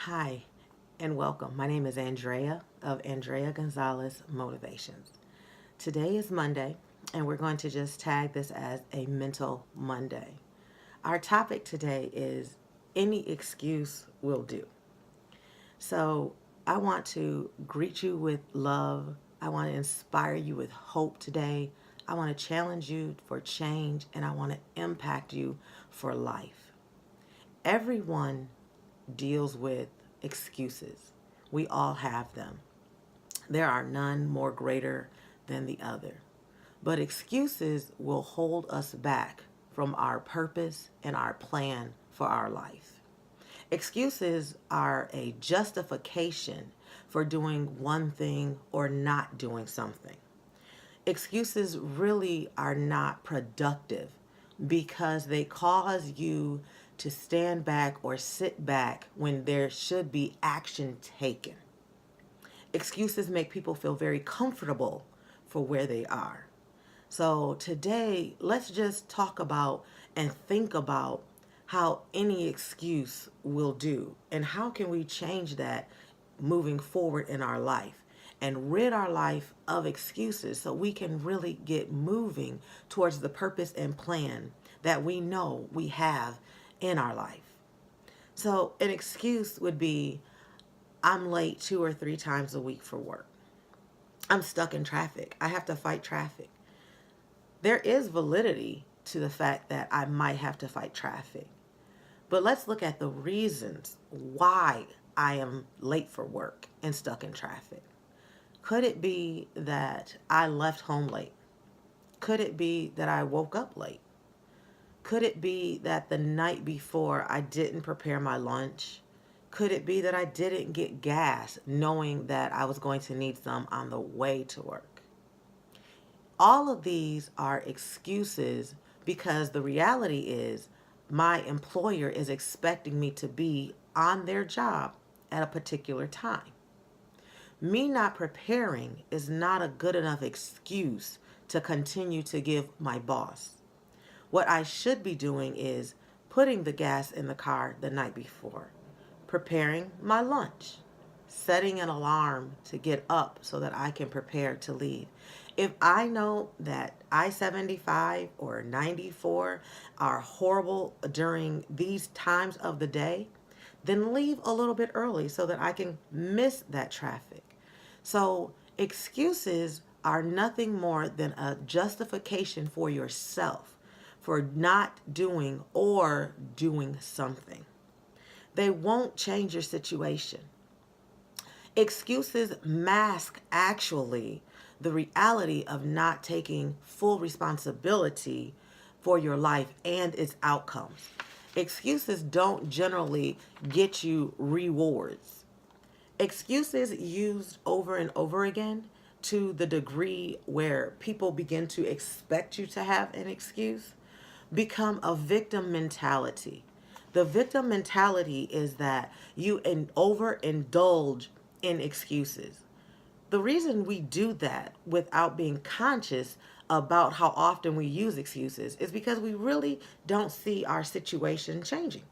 Hi, and welcome. My name is Andrea of Andrea Gonzalez Motivations. Today is Monday, and we're going to just tag this as a mental Monday. Our topic today is any excuse will do. So I want to greet you with love. I want to inspire you with hope today. I want to challenge you for change, and I want to impact you for life. Everyone deals with excuses. We all have them. There are none more greater than the other. But excuses will hold us back from our purpose and our plan for our life. Excuses are a justification for doing one thing or not doing something. Excuses really are not productive because they cause you to stand back or sit back when there should be action taken. Excuses make people feel very comfortable for where they are. So today, let's just talk about and think about how any excuse will do and how can we change that moving forward in our life and rid our life of excuses so we can really get moving towards the purpose and plan that we know we have in our life. So an excuse would be I'm late 2 or 3 times a week for work. I'm stuck in traffic. I have to fight traffic. There is validity to the fact that I might have to fight traffic. But let's look at the reasons why I am late for work and stuck in traffic. Could it be that I left home late? Could it be that I woke up late? Could it be that the night before I didn't prepare my lunch? Could it be that I didn't get gas knowing that I was going to need some on the way to work? All of these are excuses because the reality is my employer is expecting me to be on their job at a particular time. Me not preparing is not a good enough excuse to continue to give my boss. What I should be doing is putting the gas in the car the night before, preparing my lunch, setting an alarm to get up so that I can prepare to leave. If I know that I-75 or 94 are horrible during these times of the day, then leave a little bit early so that I can miss that traffic. So excuses are nothing more than a justification for yourself for not doing or doing something. They won't change your situation. Excuses mask actually the reality of not taking full responsibility for your life and its outcomes. Excuses don't generally get you rewards. Excuses used over and over again to the degree where people begin to expect you to have an excuse become a victim mentality. The victim mentality is that you overindulge in excuses. The reason we do that without being conscious about how often we use excuses is because we really don't see our situation changing.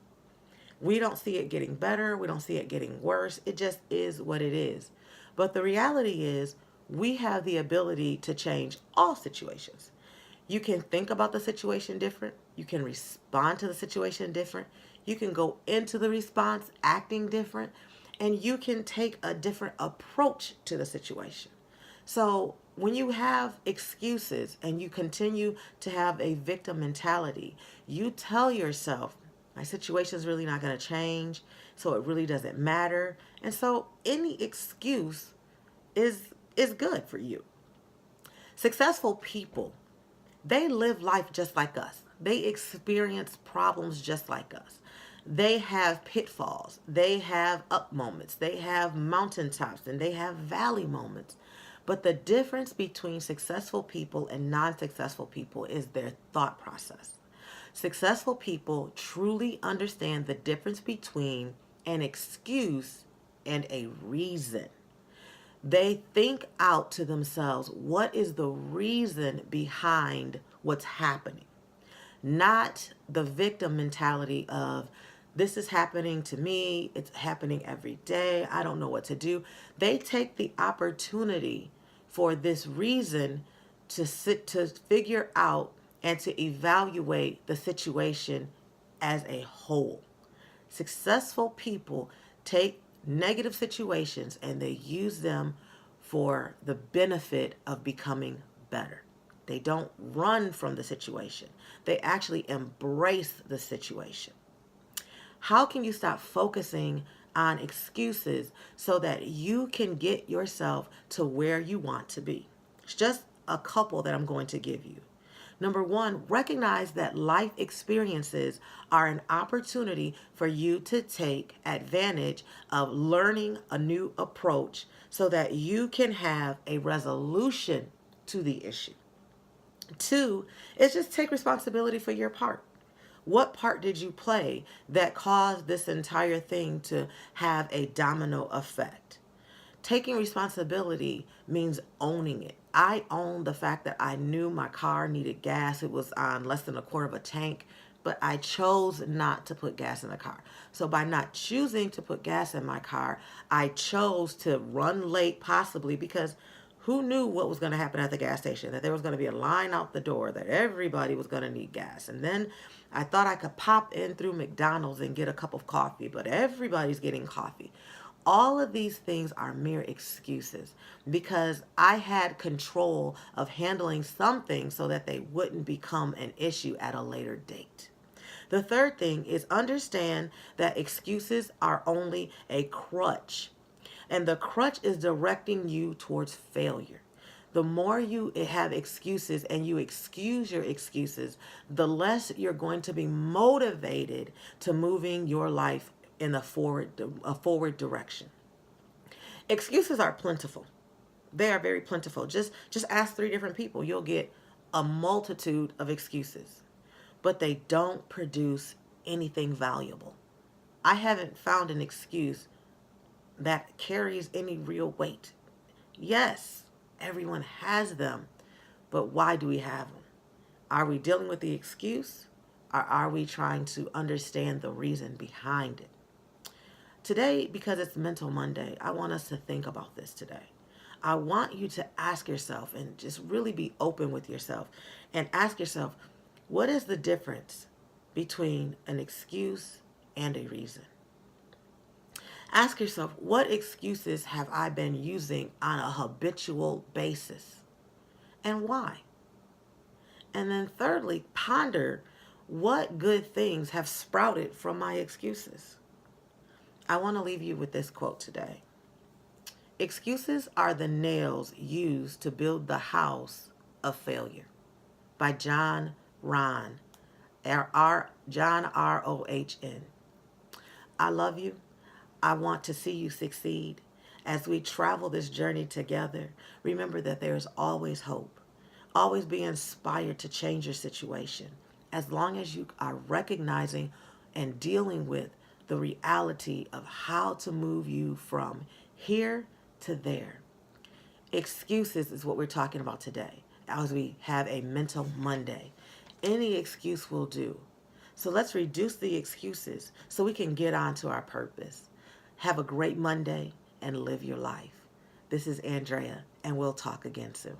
We don't see it getting better. We don't see it getting worse. It just is what it is. But the reality is, we have the ability to change all situations. You can think about the situation different. You can respond to the situation different. You can go into the response acting different. And you can take a different approach to the situation. So when you have excuses and you continue to have a victim mentality, you tell yourself, my situation is really not going to change, so it really doesn't matter. And so any excuse is good for you. Successful people, they live life just like us. They experience problems just like us. They have pitfalls. They have up moments. They have mountaintops and they have valley moments. But the difference between successful people and non-successful people is their thought process. Successful people truly understand the difference between an excuse and a reason. They think out to themselves what is the reason behind what's happening, not the victim mentality of This is happening to me. It's happening every day. I don't know what to do. They take the opportunity for this reason to figure out and to evaluate the situation as a whole. Successful people take negative situations and they use them for the benefit of becoming better. They don't run from the situation. They actually embrace the situation. How can you stop focusing on excuses so that you can get yourself to where you want to be? It's just a couple that I'm going to give you. Number one, recognize that life experiences are an opportunity for you to take advantage of learning a new approach so that you can have a resolution to the issue. Two is just take responsibility for your part. What part did you play that caused this entire thing to have a domino effect? Taking responsibility means owning it. I own the fact that I knew my car needed gas. It was on less than a quarter of a tank, but I chose not to put gas in the car. So by not choosing to put gas in my car, I chose to run late possibly because who knew what was going to happen at the gas station? That there was going to be a line out the door, that everybody was going to need gas. And then I thought I could pop in through McDonald's and get a cup of coffee, but everybody's getting coffee. All of these things are mere excuses because I had control of handling something so that they wouldn't become an issue at a later date. The third thing is understand that excuses are only a crutch, and the crutch is directing you towards failure. The more you have excuses and you excuse your excuses, the less you're going to be motivated to moving your life in a forward direction. Excuses are plentiful. They are very plentiful. Just ask 3 different people. You'll get a multitude of excuses, but they don't produce anything valuable. I haven't found an excuse that carries any real weight. Yes, everyone has them, but why do we have them? Are we dealing with the excuse, or are we trying to understand the reason behind it? Today, because it's Mental Monday, I want us to think about this today. I want you to ask yourself and just really be open with yourself and ask yourself, what is the difference between an excuse and a reason? Ask yourself, what excuses have I been using on a habitual basis and why? And then thirdly, ponder what good things have sprouted from my excuses. I want to leave you with this quote today. Excuses are the nails used to build the house of failure, by John Rohn, John Rohn. I love you. I want to see you succeed. As we travel this journey together, remember that there is always hope. Always be inspired to change your situation. As long as you are recognizing and dealing with the reality of how to move you from here to there. Excuses is what we're talking about today as we have a Mental Monday. Any excuse will do. So let's reduce the excuses so we can get on to our purpose. Have a great Monday and live your life. This is Andrea, and we'll talk again soon.